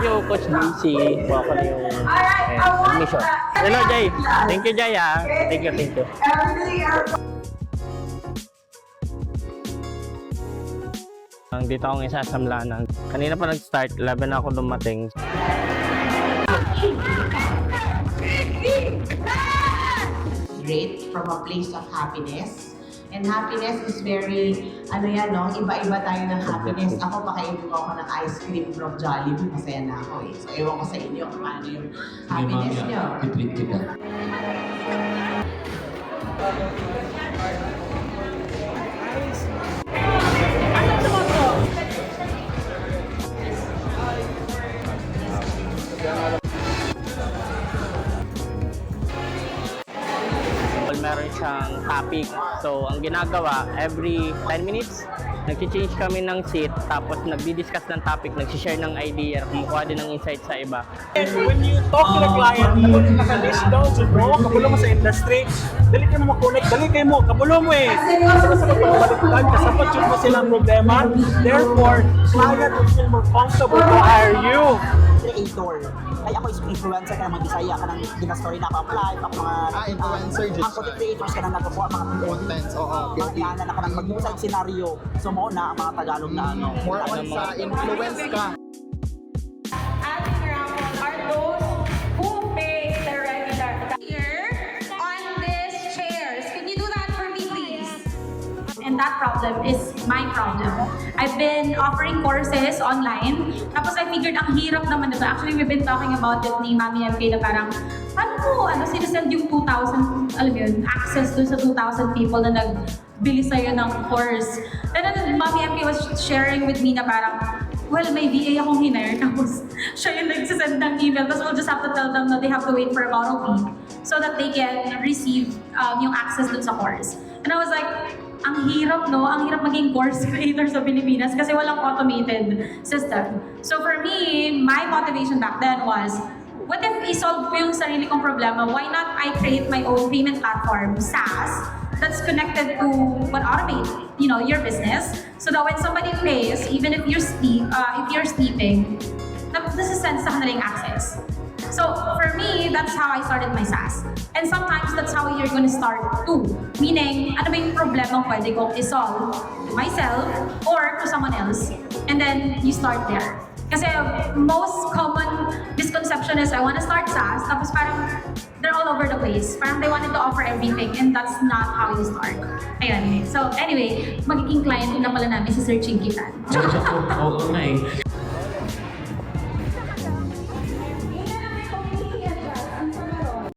Yung Coach DC, po ako na yung admission. Hello, Jay. Thank you, Jay, ha. Thank you, thank you. Dito akong isa sa Mlanang. Kanina pa nag-start, 11 ako dumating. Great, from a place of happiness. And happiness is very, iba-iba tayo ng happiness. Ako, pakainin mo ako ng ice cream from Jollibee, masaya na ako eh. So, ewan ko sa inyo kung paano yung happiness nyo. I-treat kita. Meron siyang topic. So, ang ginagawa, every 10 minutes, nag-change kami ng seat, tapos nagdi-discuss ng topic, nag-share ng idea, kumukuha din ng insight sa iba. And when you talk to the client, naka-list down sa bro, kabulo mo sa industry, dali kayo mo makonect, dali kayo mo, kabulo mo eh. Kasi sa pagpapalitan, kasapot yun mo silang problema, therefore, client will feel more comfortable to hire you. Creator. Ay ako is influencer ka naman, Bisaya ka ng gina-story na apply, ako mga influencer, ang content creators ka na nagawa, mga Contents, oo. mga na ka nang mag-usay scenario. So mo na ang mga Tagalog na ano. More on sa influence ka. As example are those who pay the regular. Here on these chairs. Can you do that for me, please? And that problem is my problem. I've been offering courses online. Tapos I figured ang hirap naman diba? Actually, we've been talking about it ni Mami MK na parang paano mo sinasend yung 2,000, alam yun, access dun sa 2,000 people na nagbili sa'yo ng course. And then Mami MK was sharing with me na parang, well, may VA akong hinire, tapos siya yung nagsasend ng email, tapos we'll just have to tell them na they have to wait for about a week so that they can receive yung access dun sa course. And I was like, ang hirap, no? Ang hirap maging course creator sa Pilipinas kasi walang automated system. So for me, my motivation back then was, what if i-solve ko yung sarili kong problema? Why not I create my own payment platform, SaaS, that's connected to what automate, your business, so that when somebody pays, even if you're sleeping, this is send sa kanilang access. So for me, that's how I started my SaaS. And sometimes that's how you're gonna start too. Meaning, ano ba yung problema pwede kong i-solve myself or to someone else? And then you start there. Kasi most common misconception is I wanna start SaaS, tapos parang they're all over the place. Parang they wanted to offer everything and that's not how you start. Ayun. So anyway, magiging client na pala namin si Sir Chinky Tan. Oo nga eh.